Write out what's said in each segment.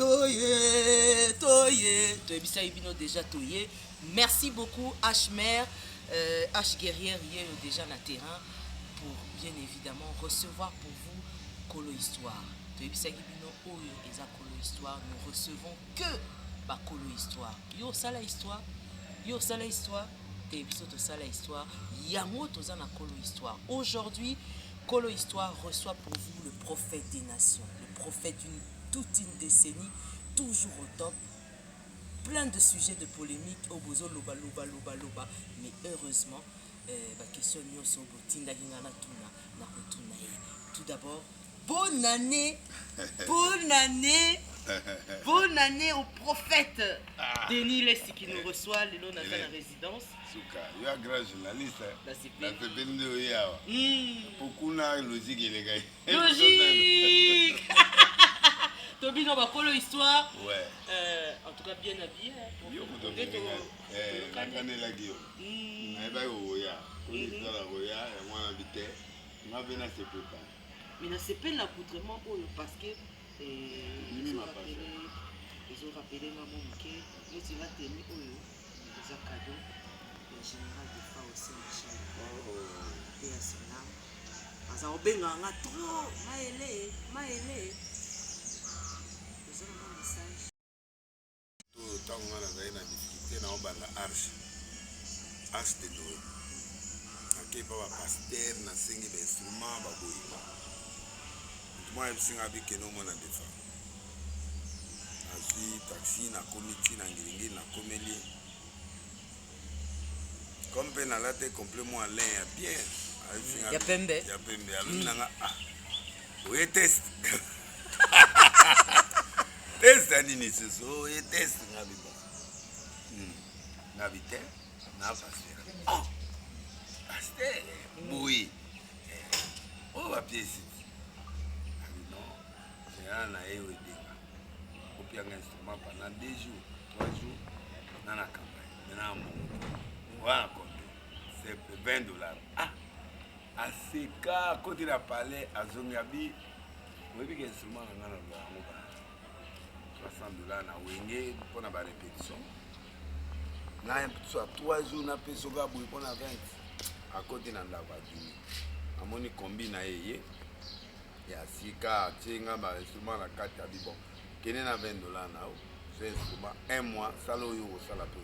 Toye, toye. Toyebisa ibino déjà toye. Merci beaucoup H-Mère, H Guerrière hier déjà na terrain pour bien évidemment recevoir pour vous Kolo Histoire. Toyebisa ibino oyo eza Kolo Histoire, nous recevons que ba Kolo Histoire. Yo sala histoire, yo sala histoire. Toyebiso to sala histoire. Yango toza na Kolo Histoire. Aujourd'hui, Kolo Histoire reçoit pour vous le prophète des nations, le prophète d'une toute une décennie, toujours au top. Plein de sujets de polémique au bozo loba loba loba loba, mais heureusement la question nyoso botinda ngana tuna na kotuna ye. Tout d'abord, bonne année bonne année au prophète Denis Lessi qui nous reçoit le long de la résidence. Souka, il y a un grand journaliste. Là, c'est bien de Yawa. Beaucoup de logique, les gars. Logique. Tobi no bakolo histoire. Ouais. En tout cas bien habillé. Yo kuto la canela guio. Aiba oya. Kolo histoire la oya, et moi invité. M'a venu à se préparer. Mais na c'est pas l'accoutrement parce que ils ont rappelé maman que nous tu vas tenir oyo. Des cadeaux. Le général de Fa aussi Michel. Et à son âme. Asa obenganga trop. Maele. Tant qu'on a une difficulté, on a la arche de Noé. Ok, pas pasteur, na singi d'instruments, baboïma. Moi, je suis avec que nous, on a des femmes. Asi taxi, na comité, na ngiringi, na comélie. Comme peine à la tête complètement en lin, bien. Il y a Pembe. Il y a Pembe. Alors, oui, test. Test à l'initié, et test na bibo. Na vite, na pasteur. Oh, pasteur, oui. Oh, va pied ici. Non, c'est un aéro et au pire un instrument pendant 2 jours, 3 jours, dans la campagne. Maintenant, on va compter. C'est $20. Ah, à ces cas, quand il a parlé à Zongabi, on dit qu'un instrument, on a $300 na wenge pour la répétition. Na soit 3 jours na pesoga boui pour la 20 à côté na ndako adini. Amoni kombi na yeye ya sika tinga ba instrument na 4 ya bon. Kene na $20 na o. C'est instrument 1 mois salo yo sala peu.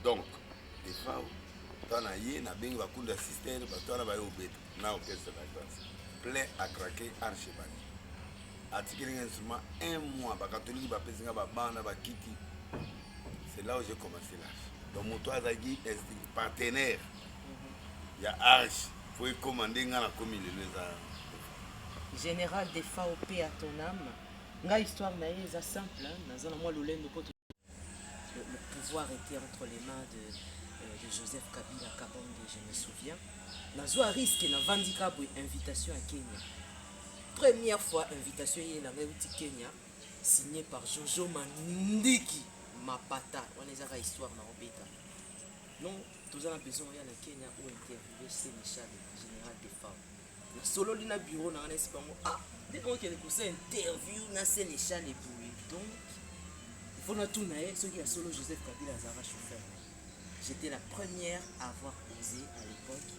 Donc des fois toi na yé na bengi ba kunda système ba toi na ba yo beta na orchestre la classe. Plein à craquer archibald. Article instrument 1 mois, les catholiques, les bande, les kiti. C'est là où j'ai commencé l'âge. Donc, mon toit est partenaire. Il y a Arch. Il faut commander dans la commune. Général des FAOP à ton âme. La histoire est simple. Le pouvoir était entre les mains de Joseph Kabila Kabonde, je me souviens. Nazo a risque na vandika pour invitation à Kenya. Première fois invitation il avait outil Kenya signé par Jojo Mandiki Mapata. On les a la histoire na obeta. Non, tous en besoin il y a le Kenya où interviewé Sénéchal général des femmes. Le solo lina bureau na n'est pas moi. Ah, dès qu'on a poussé interview na Sénéchal et pour donc il faut na tout naé ceux qui a solo Joseph Kabila Zara chauffeur. J'étais la première à avoir osé à l'époque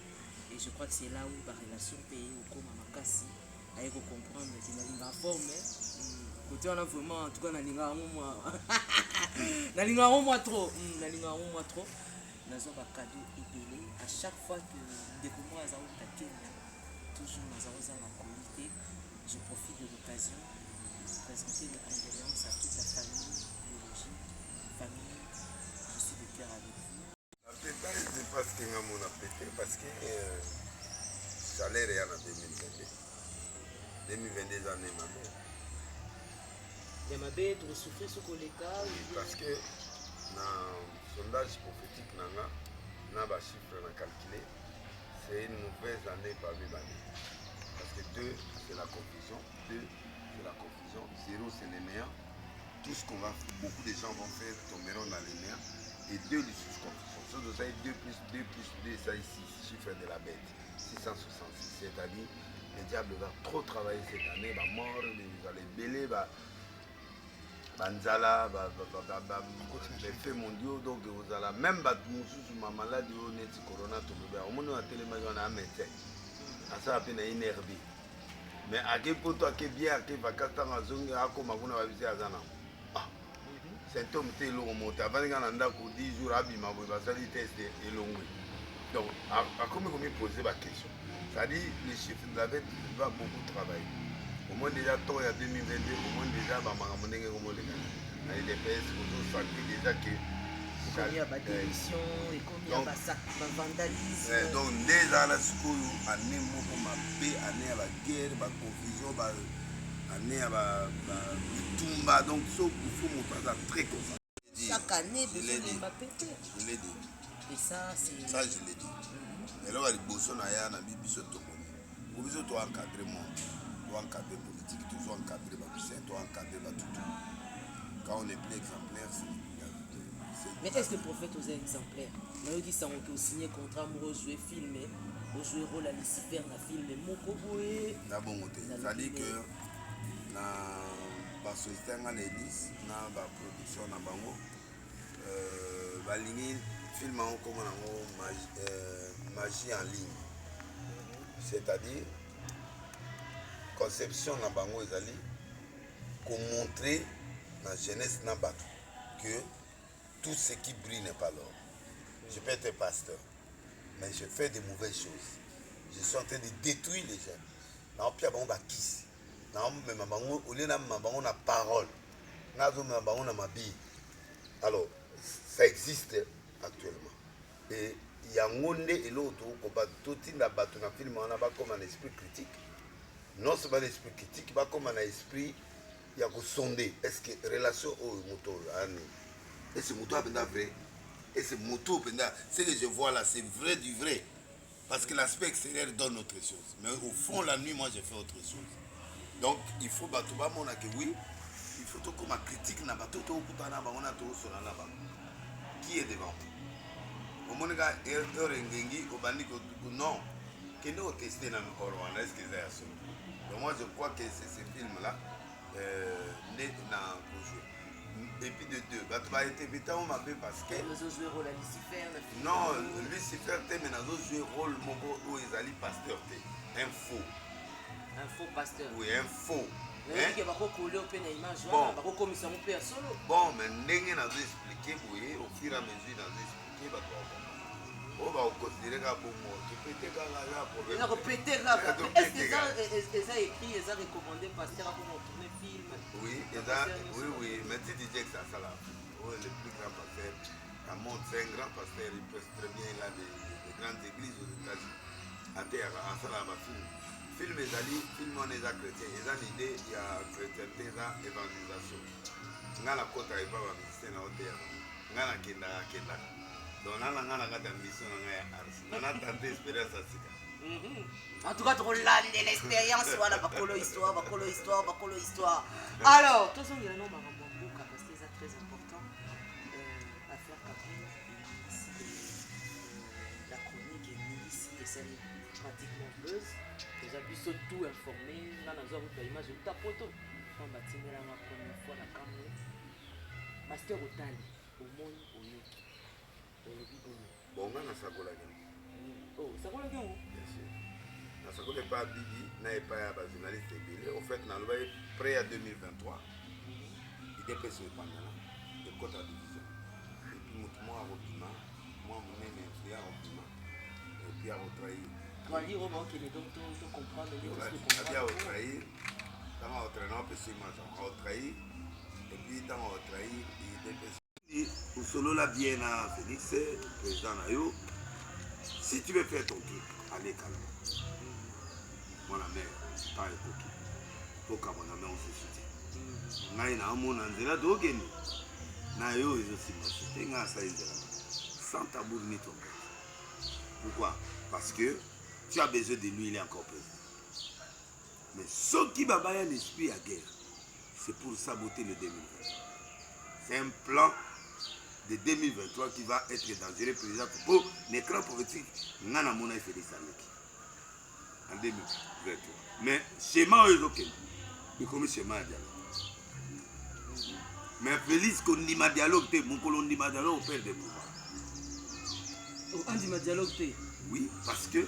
et je crois que c'est là où la relation payée au Koma Makasi à comprendre que na linga forme côté on a vraiment en tout cas na linga moi trop nazo ba cadeau épelé à chaque fois que découvrir à Zaouta Kenya toujours dans la communauté je profite de l'occasion de présenter mes condoléances à toute la famille biologique famille je suis de cœur avec vous. La pétage c'est parce que on a pété parce que salaire est en 2022 années ma mère. Et ma bête de souffrir ce collecteur. Parce que dans le sondage prophétique n'a pas chiffre à calculer, c'est une mauvaise année parmi les années. Parce que 2 c'est la confusion, 2 c'est la confusion, 0 c'est les néants. Tout ce qu'on va faire, beaucoup de gens vont faire tomberont dans les néants. Et 2 les sous-confusions. Ça doit être 2 plus 2, ça ici, chiffre de la bête. 666, c'est-à-dire le diable va trop travailler cette année, va mort, les bélés, banzala les faits mondiaux donc ozala même bato mosusu ma maladie oyo neti corona tolobi omoni atelemaki wana amédecin asala mpe na inerbi mais ake poto ake bien ake vakasi ntango azongi akoma kuna babisi aza nango symptôme te elongo moto avandi kaka na ndako 10 jours abima boye basali test elongwe donc akomi komipose baquestion c'est-à-dire les chiffres va beaucoup travailler au moins déjà temps ya 2022 au moins déjà bamakambo ndenge komoleka na EDPS kozosaki déjà ke combien de démission et combien de vandalisme donc nde ezala sikoyo année moko mabe année ya baguerre baconfusion année ya bitumba donc so ifo moto aza très concentré chaque année besoin pété je l'ai dit et ça c'est ça je l'ai dit eloko ya liboso na ya na biso tomoni po biso toencadre monde toencadre politique tozoencadre bamusicien toencadre batutu quand on est plus exemplaire mais est-ce que le prophète osait exemplaire nayoki sango ke osigné contrat moko ozwe filme ozwe rôle à Lucifer na filme moko boye na bongo te c'est-à-dire que na basociété nga na Elise na baproduction na bango balingi film yango kombo nango magie en ligne c'est-à-dire conception na bango ezali komontre na jeunesse na bato que tout ce qui brille n'est pas l'or. Je peux être pasteur, mais je fais de mauvaises choses. Je suis en train de détruire les jeunes. Na pia bango bakisi. Na mema bango au lieu na bango na parole. Na zo mema bango na mabi. Alors, ça existe actuellement. Et yango nde eloto ko ba totinda bato na film wana ba comme un esprit critique. Non seulement l'esprit critique, ba comme un esprit ya ko sonder est-ce que relation au moto ani et ce moto est vrai et ce moto ce que je vois là c'est vrai du vrai parce que l'aspect extérieur donne autre chose mais au fond la nuit moi j'ai fait autre chose donc il faut bato ba mona que oui il faut tout comme critique na bato to kutana ba on a to sur na ba qui est devant au monika erengengi au bandi ko non que nous tester na Rwanda est-ce que c'est ça donc moi je crois que c'est ce film là net na jouer et puis de deux bato ba été bitan m'a fait parce que nous jouer rôle à Lucifer non Lucifer te mais nazo jouer rôle moko o ezali pasteur te un faux pasteur oui un faux que bako coller au peine image bako komisa mo pe solo bon mais ndenge nazo expliquer boye au fur et à mesure nazo expliquer bato on va considérer que bon tu peux te gagner problème il a répété là est-ce que ça écrit et ça recommandé pasteur pour tourner film oui mais tu disais que ça là le plus grand pasteur à monde c'est un grand pasteur il peut très bien il a des grandes églises aux États-Unis à terre à ça là film ezali film on est chrétien ils ont l'idée il y a chrétienté ça évangélisation ngala kota et pas musicien na hôtel ngala kenda donc nana ngana kata mission na ars nana tante expérience asika en tout cas trop là l'expérience voilà bakolo histoire alors tous on y a non makambo mboka parce que c'est très important affaire Kabila la chronique est ici et c'est pratiquement buzz nous avons biso tout informé là nous avons une image de ta photo on batimela la première fois la caméra pasteur Otali au monde au yoki bon nga nasakolaki sakolaki yango nasakoli epai ya bibi na epai ya bajournaliste ebele au fait nalobaki près ya 2023 idps epangana ekota division epuis motu moko akobima mwa monene ya akobima epuis akotrahir abi akotrahir ntango akotrahir na opesa image akotrahir epuis ntango akotrahir idps osolola bien na Félix président na yo si tu veux faire ton truc allez calme mwana mère pas ekoki tokamona me on se soutient ngai na amona nzela tokende na yo ezosimba te ngai asali nzela sans tabou ni ton pourquoi parce que tu as besoin de lui il est encore présent mais soki babaya l'esprit à guerre c'est pour saboter le 2020 c'est un plan de 2023 qui va être dangereux pour l'écran prophétique Nana Mona Félix Aleki en 2023 mais schéma il est comme schéma dialogue Mais Félix, qu'on dit ma dialogue, mon colon dit ma dialogue au père des pouvoirs. On dit ma dialogue, oui, parce que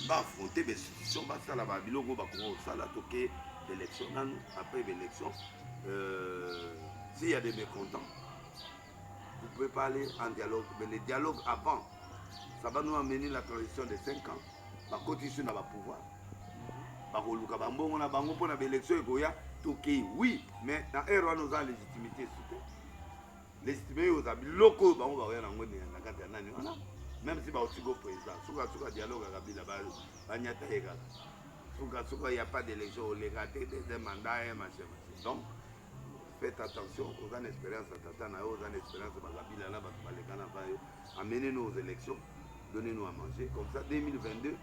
va affronter des institutions, va ça là-bas, bilogo va comment ça là toquer l'élection, après l'élection, s'il y a des mécontents, vous pouvez pas aller en dialogue, mais les dialogues avant, ça va nous amener la transition de 5 ans, par contre ici on a le pouvoir, par contre on a pour l'élection et oui, mais dans l'ère nous avons légitimité, légitimité aux habits locaux, on va voir même si aussi go président, souka dialogue avec Kabila, il n'y a pas d'élection, les ratés des mandats et machin. Donc, faites attention aux ans d'expérience à Tatana, aux ans d'expérience à Kabila, amenez-nous aux élections, donnez-nous à manger. Comme ça, 2022,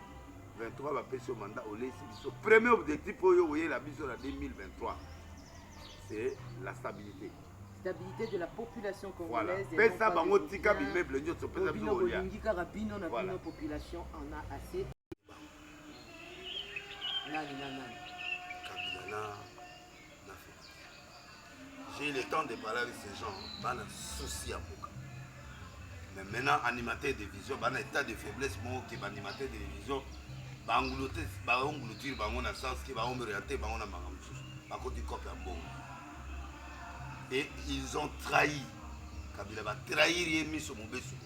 2023 va passer au mandat au Lessibiso. Premier objectif pour la mission de 2023, c'est la stabilité. Stabilité de la population congolaise. Voilà. Pesa bango tika bimeble nyo so pesa biso olia. Rabino na bino population en a assez. Nani. Kabila na fait. J'ai eu le temps de parler avec ces gens, pas de souci à beaucoup. Mais maintenant animateur de vision, ba na état de faiblesse mo qui ba animateur de vision, ba engloutir bango na sens que ba orienter bango na bango. Ba ko di copie en bon. Et ils ont trahi. Kabila va trahir Yemiso Moubessou.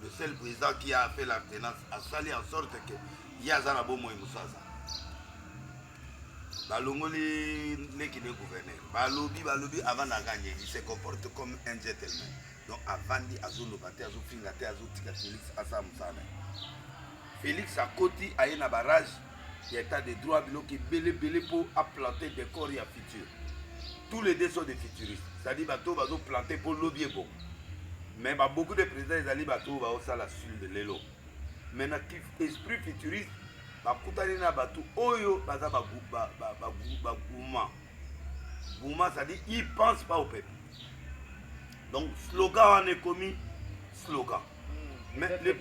Le seul président qui a fait l'alternance a sali en sorte que Yazana Bomo et Moussaza. Balongo les gouverneurs. Balobi avant de gagner, il se comporte comme un gentleman. Donc avant de Azou Lobate, Azou Fingate, Azou Tika Félix Assa Moussane. Félix a côté à un barrage, il y a des droits qui belé pour planter des corps et à futur. Tous les deux sont des futuristes. C'est-à-dire que les gens planter pour lobby bon. Mais beaucoup de présidents, ils allaient faire la suite de l'élo. Maintenant, l'esprit futuriste, Gouma, c'est-à-dire qu'ils ne pensent pas au peuple. Donc, slogan en est commis, slogan. Mais le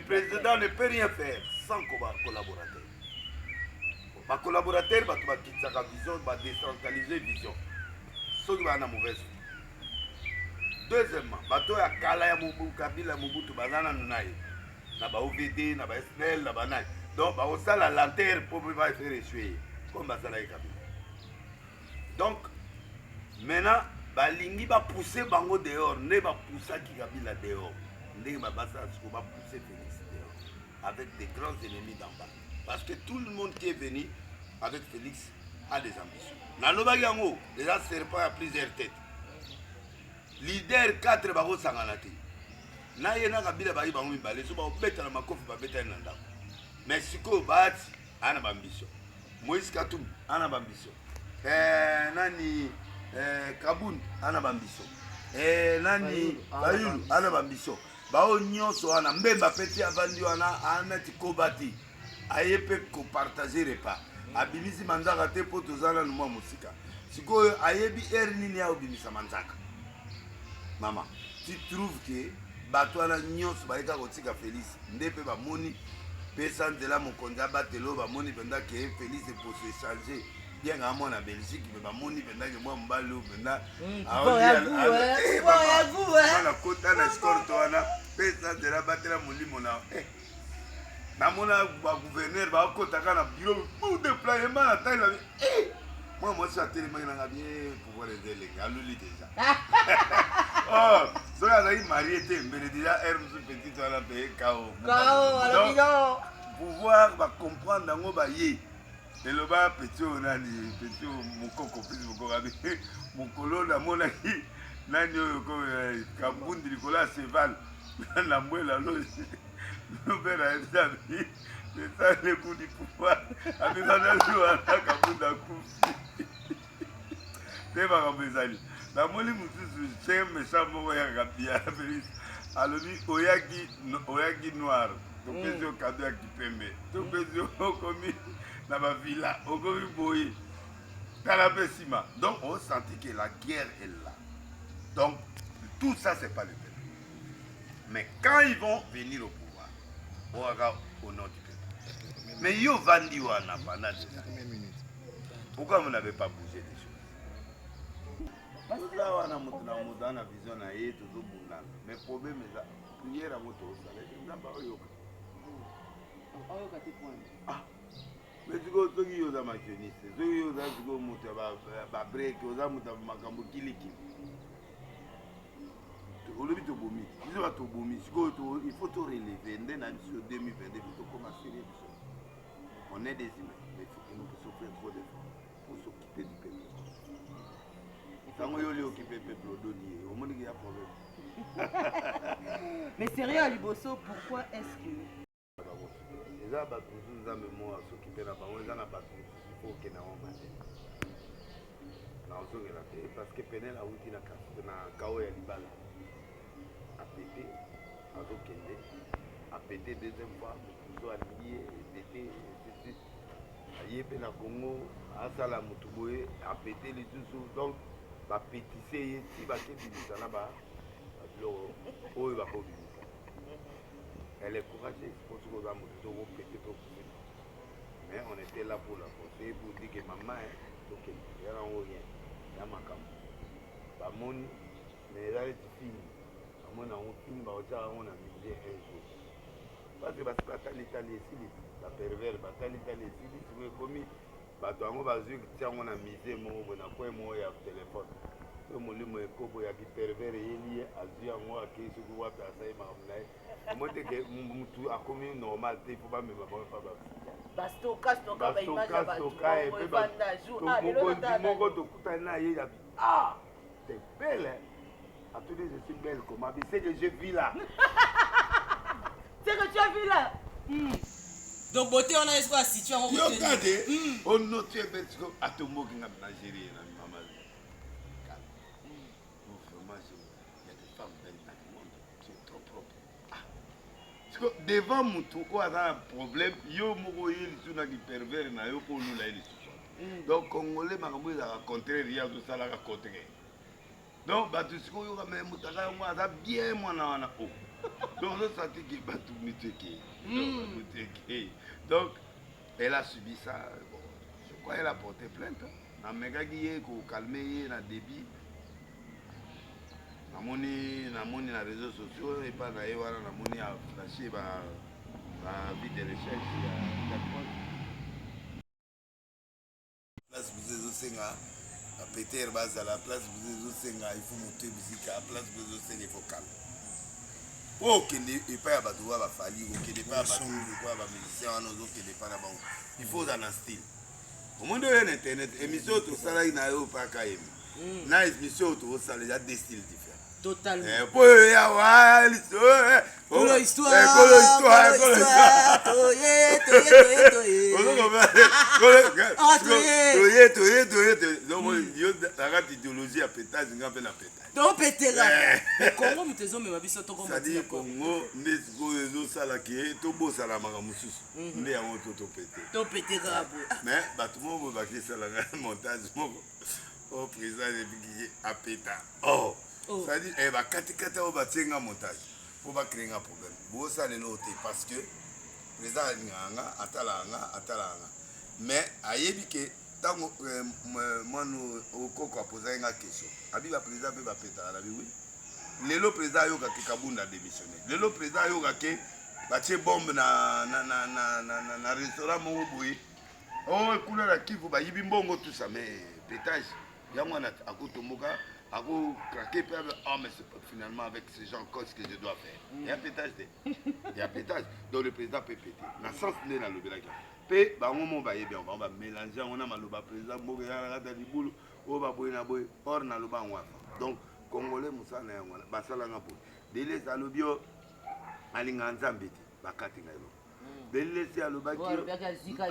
président ne peut rien faire sans collaborateur. Ma collaborateur va quitter sa vision, va décentraliser vision. Ce qui va être mauvaise. Deuxièmement, bateau ya kala ya Mobutu Kabila Mobutu bazana nunaye. Na ba OVD, na ba SNL, na ba nai. Donc ba osa la lanterne pour pouvoir faire échouer comme bazala Kabila. Donc maintenant ba lingi ba pousser bango dehors, ne ba pousser ki Kabila dehors. Ndenge ba basa ko ba pousser Félix dehors avec des grands ennemis d'en bas. Parce que tout le monde qui est venu avec Félix a des ambitions. Dans le déjà serpent à plusieurs têtes. Leader 4 bako sanganati. Na yena kabila bayi bango mibale so ba beta na makofi ba beta na ndako. Mais siko bati ana ambition. Moïse Katum ana ambition. Nani Kabun ana ambition. Nani Bayulu ana ambition. Bao nyonso ana mbemba peti avandi wana ana tikobati. Ayepe ko partager repas. Abimisi manzaka te po tozala no mwa musika. Sikoyo ayebi nini ya obimisa manzaka. Maman, tu trouves que batwana nyonso baika kotika Félix ndepe ba moni pesa ndela mokonzi abatelo ba moni penda ke Félix pour se changer bien à mon en Belgique mais ba moni penda ke moi mbalo penda na kota na score to wana pesa ndela batela molimo na namona ba gouverneur ba kota kana bureau pour déploiement na taille moi je suis tellement bien pouvoir aider les gars lui déjà. Oh, so il marié mais déjà elle petit toi la payer KO. Donc pouvoir va comprendre dango ba yé. Et le bas petit on a dit petit mon coco plus mon coco mon colo na mona ki nani ko kabundi likola cheval na mwela lo. Le père a dit c'est ça le coup du pouvoir. Avec un jour à kabunda coup. Teba kabezali. La moli mususu c'est méchant mo ya kabia Félix. Alobi oyaki noir. To peso cadeau ya kipembe. To peso komi na ba villa, okomi boyi. Tala pesima. Donc on sentit que la guerre est là. Donc tout ça c'est pas le peuple. Mais quand ils vont venir au pouvoir, on aura au nom du peuple. Mais yo vandi wana pendant des années. Pourquoi vous n'avez pas bougé des choses? toza wana moto na moto ana vision na ye tozobundana mais problème eza prière yango tozosala nzambe aoyoka mais sikoyo soki oza machiniste soki oza sikoyo moto ya babreke oza moto ya makambo kilikili olobi tobomi biso bato obomi sikoyo il faut torelever nde na biso 2022 tokoma sérieux biso on est des humains mais il nous faut faire trop d'efforts pour s'occuper du peuple ntango yo occupé peuple odoni ye omoniki ya problème mais sérieux à liboso pourquoi est-ce que eza bato mosusu nzambe mo asokipe na bango eza na bato mosusu fo okenda ngo mate naozongela te parce que penel awuti na kao ya libala apete azokende apete deuxième fois mosusu alingi ye epete aye mpe na congo asala motu boye apete lisusu donc bapetise ye ti bakebimisa na babiloko oyo bakobimisa elle est courageuse pour ce qu'on a montré pété pour couper mais on était là pour la porter pour dire que maman ok il y a rien il y a ma cam bamoni mais là les filles amona on film ba oja on a misé un jour parce que parce que l'Italie ici la pervers batali Italie ici tu commis bato yango bazwi tiango na misé mo bona ko mo ya téléphone to molimo ekobo ya pervers yeli azwi yango akisi ku wapi asai mamna mote ke mutu akomi normal te faut pas me ba bastoka ba image ya bato banda jour moko tokutani na ye ya ah t'es belle à tous les je suis belle comme abi c'est que je vis là c'est que tu as vu là donc beauté on a espoir si tu as yo kade on note tu es belle à ton mot qui n'a pas géré na maman devant mutu oyo aza na problème yo moko ye lisu na kipervers na yo mpo olula ye lisusu donc congolais makambo ezalaka contraire ye azosalaka contraire donc bato sikoyo oyoka me moto aza yango aza bien mwana wana o donc ozosanti ke bato miteke donc elle a subi ça bon je crois elle a porté plainte namekaki ye kokalme ye na débit namoni na réseaux sociaux epa na ye wana namoni aflashe vie de recherche ya place biso ezosenga peter bazala place biso ezosenga ifo moto ebisika place biso ezosenga ifo kalme po okende epai ya bato oyo bafali okende epai ya bato oyo bamusicien wana ozokende epai na bango il faut oza na style omondi oyo na internet émission oyo tosalaki na yo mpaka yemi na émission oyo tozosala eza deux styles différents totalement pour l'histoire nakati idéologie ya pétage nga mpe na pétage congo moto ezomema biso tokosadi congo nde sikoyo ezosala ke tobosalamaka mosusu nde yango topete kaka mais bato moko bakisalanga montage moko o président ebiki apeta c'est-à-dire bakatikata oyo batienga montage mpo bakréenga problème bosalelo te parce que président alinganga atalanga mais ayebi ke ntango mwana okoko apozaki nga question abi baprésident mpe bapetaka na biwi lelo président ayokaki kabunda démissionné lelo président ayokaki batie bombe na restaurant moko boye o ekuna na kivu bayibi mbongo tusa mais pétage yango wana akotomboka ako craquer puis mais c'est pas finalement avec ces gens qu'est-ce que je dois faire il y a pétage il y a pétage donc le président peut péter na sens nde na lobelaki pe bango mo bayebi yango bango bamélange yango na maloba président mboka ezala kata libulu oyo baboye na boye or naloba yango wana donc congolais mosala na yango wana basalanga boye delesi alobi o alingaka nzambe te bakati ngai lo delesi alobaki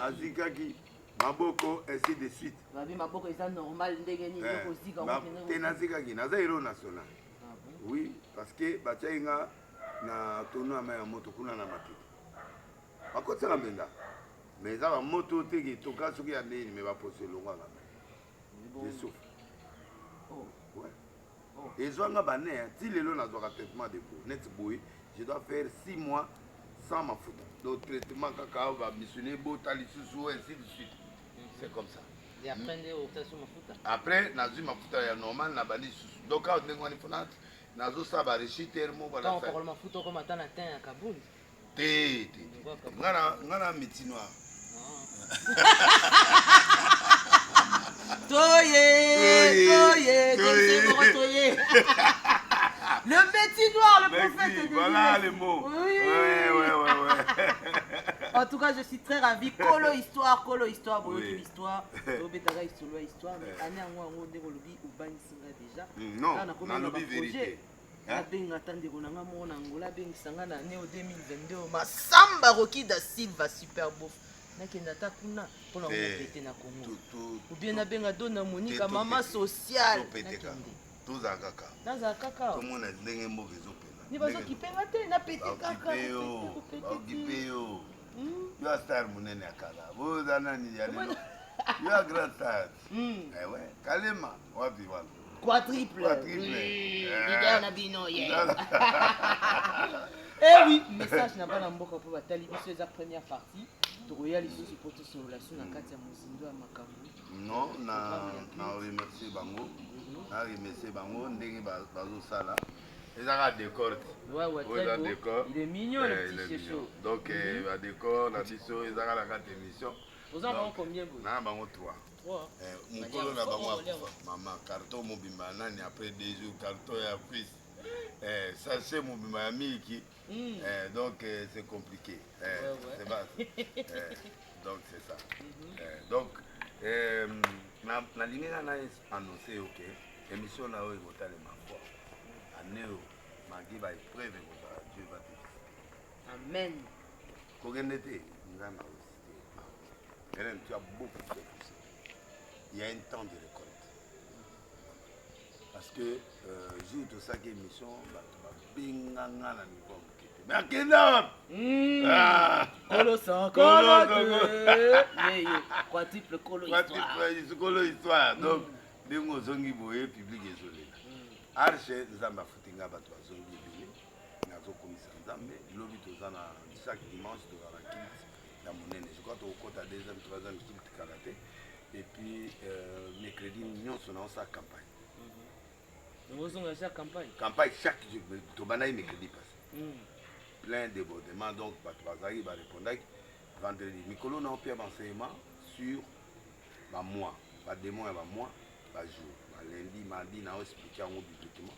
azikaki maboko ainsi de suite maboko eza normal ndenge nini te nazikaki naza héros national oui parce que batiaki nga na tono ya mai ya moto kuna na matete bakotisaka mbenda mais eza bamoto teke toka soki ya ndeni me baposo elongwaka je souffre ezwanga bane ti lelo nazwaka traitement de peau neti boye je dois faire 6 mois sans mafuta donc traitement kaka bamissionné bota lisusu ainsi de suite c'est comme ça Et après, on a sur mafuta. Après, nazwi mafuta ya normal na bandi susu. Donc awa ndenge wani fona nazosala ba réussite termo Quand on parle mafuta comme attend la teint à Kaboul. Te. Ngana métier noir. Toye, le métier noir, le prophète. Voilà les mots. Oui. Ouais. En tout cas, je suis très ravi. Colo histoire, bonjour histoire. Obetaka histoire, mais année en mois, on déroule ou ban singa déjà. Non, on a lobby vérité. Abenga tande konanga mona ngola bengisanga na année 2022 Masamba Rocky da Silva super beau. Nakenda ta kuna pona ngopete na Congo. Ou bien na benga dona Monica mama sociale. Toza kaka. Naza kaka. Tout le monde est ndenge mboka ezopela. Ni bazo kipenga te na pete kaka. Okipeyo. Yo a star munene akala. Boza nani ya lelo. Yo a grand star. Eh ouais, Kalema wapi wala. Quadruple. Leader na bino Eh oui, message n'a pas mboka pour batali biso eza première partie. Tokoya lisusu pour tout sur relation na kati ya mozindo ya makambo. Non, na remercier bango. Na remercier bango ndenge bazosala. Ezaka décor. Ouais, très beau. Il est mignon le petit chaud. Donc ba décor na biso ezaka la carte émission. Vous en avez combien vous? Na bango 3. Mukolo na bango mama carton mobimba nani après 2 jours carton ya fils. Sachet mobimba ya miliki. Donc c'est compliqué. C'est bas. Donc c'est ça. Donc na linga na annoncer OK. Émission na oyo kotale ma foi. Aneo magi ba épreuve ko Dieu va te. Amen. Kogende te ngana aussi. Hélène, tu as beaucoup fait pour ça. Il y a un temps de récolte. Parce que jour de chaque émission, binganga na niveau mokete. Mais akenda. Quadruple colo histoire. Donc ndenge ozongi boye public ezolela. Arche nzambe afutinga bato bazongi ebele. Nazokomisa nzambe lobi toza na chaque dimanche toza na kilt ya monene. Je crois tokota deuxième, troisième kilt karaté. Et puis mercredi nyonso na osa campagne. Nous avons déjà campagne. Campagne chaque jour, tobanaï mercredi passé. Plein débordements, donc Bazari va répondre vendredi. Mikolo n'a pas d'enseignement sur ma mois, pas des mois, pas mois, pas jour. Lundi, mardi, n'a expliqué en bibliquement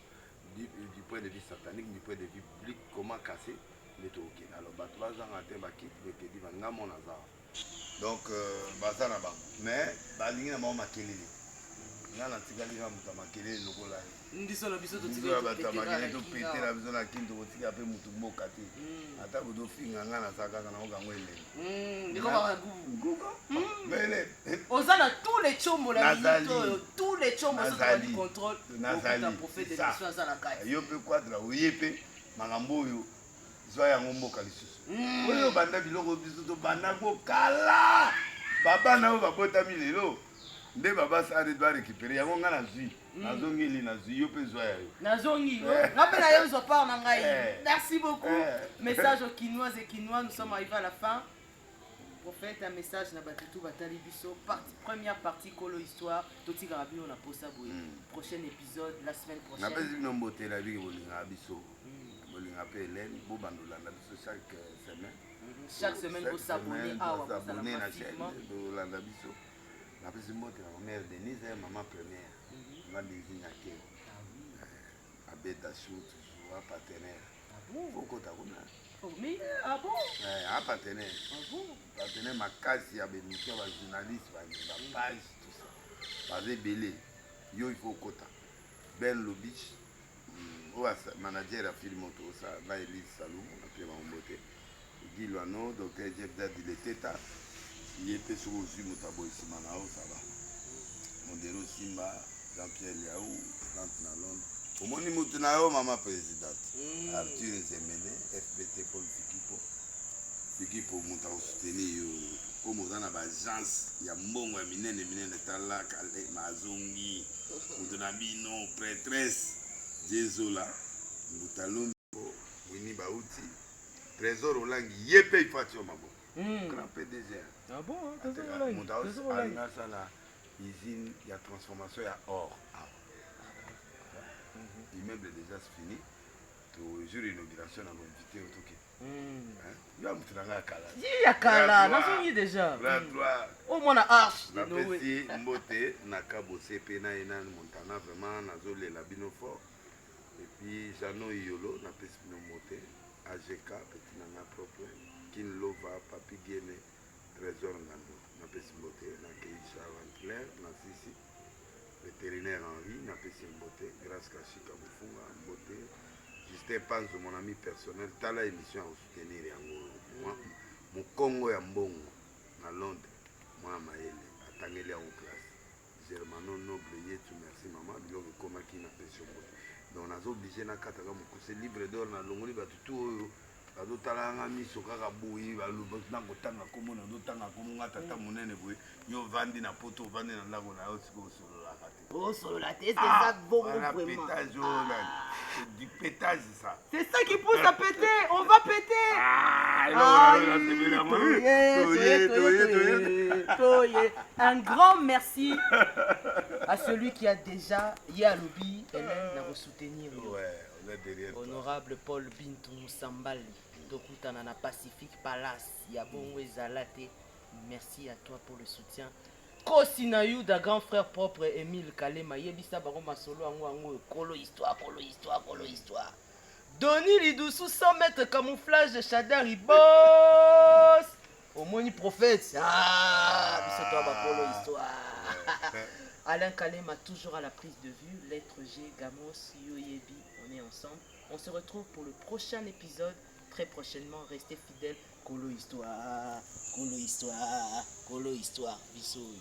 du point de vue satanique, du point de vue public, comment casser les tokens. Alors, Bazar a été baki, mercredi, va n'a mon hasard. Donc, Bazar n'a pas. Mais, Bazar n'a pas maquillé. Nana tikali nga muta makelele lokola ndiso na biso to tikali bata makelele to pete na biso na kinto kotika pe mutu mboka te ata bodo finga nga na saka kana okango ele ndiko ba nguko mele ozana tous les chombo la minute tous les chombo sont du contrôle nazali prophète de l'histoire za la kaya yo pe quadra oyepe makambo oyo zo ya ngomboka lisusu oyo banda biloko biso to banda ko kala baba na o babotami lelo nde baba sare doit récupérer yango nga nazwi nazongeli nazwi yo pe zwa yayo nazongi ngape na yo zo part na ngai merci beaucoup message aux Kinois et Kinois nous sommes arrivés à la fin prophète un message na batutu batali biso première partie colo histoire totika rabino na posa boye prochain épisode la semaine prochaine na pesi bino mbotela biki bolinga biso bolinga pe Hélène bo bandolanda biso chaque semaine vous s'abonner awa vous s'abonner na chaîne bolanda biso la présidente de la mère Denise est maman première. Maman Denise Nyake. Abeda Chou, toujours un partenaire. Pourquoi tu as vu? Mais, ah bon? Un partenaire. Ah bon? Partenaire, ma casse, il y a des missions, des journalistes, des pages, tout ça. Basé Belé. Yo, il faut quota. Ben Lobich. Manager a filmé tout ça. Là, Elise Salou, on a pu m'emboter. Guy Loano, docteur Jeff Dad, il était tard. Il était sur le Zoom, ça va. Mondero Simba, Jean-Pierre Liaou, Dante Nalonde. Au moins, nous maman présidente. Arthur Nzemene, FBT Paul Fikipo. Fikipo, nous avons soutenu comme dans l'agence. Il y a Mbongo, Minene, Tala, Kale, Mazongi, Moudonabino, prêtresse, Jézola, Moutalon, Winnie Baouti, Trésor Olangi, Yepe Fatio Mabo. Grand PDG. Ah bon, Trésor Olangi. usine ya transformation ya or immeuble déjà fini toujours inauguration na l'invité otoke yo mutu na ngai kala ya kala nazongi déjà omona arche napesi mbote na kabose mpe na ye nani montana vraiment nazolela bino fort epuis jano iyolo napesi bino mbote agk peti na nga propre kinlova papi gene trésor ngando napesi mbote na keisha vanclair na sisi vétérinaire henri napesi mbote grâce kashika mofunga mbote justin panzo mon ami personnel tala émission ya kosoutenir yango mokongo ya mbongo na londres mwana mayele atangeli yango classe germano noble yetu merci mama biloko ekomaki na pesi mbote donc nazoblige nakataka mokuse livre d'or nalongoli bato tu oyo bazotalanga miso kaka boyi nakotanga komo nazotanga komo nga tata monene boye yo ovandi na poto ovandi na ndako na yo sika osololaka te osolola te c'est pétage du pétage ça c'est ça qui pousse à péter on va péter un grand merci à celui qui a déjà Yalobi Hélène à soutenir honorable Paul Bintou Sambali Dokutana na Pacific Palace Yabongo Ezalate. Merci à toi pour le soutien. Kosinayu da grand frère propre Émile Kalema Yebisa Baro Masolo Ango Kolo histoire Kolo histoire Kolo histoire. Doni Lidoussou 100 mètres camouflage Chadari boss. Au moni prophète. Biso toi ba Kolo histoire. Alain Kalema toujours à la prise de vue. Lettre G Gamos Yoyebi. On est ensemble. On se retrouve pour le prochain épisode très prochainement. Restez fidèles. Kolo histoire, Kolo histoire, Kolo histoire, bisous.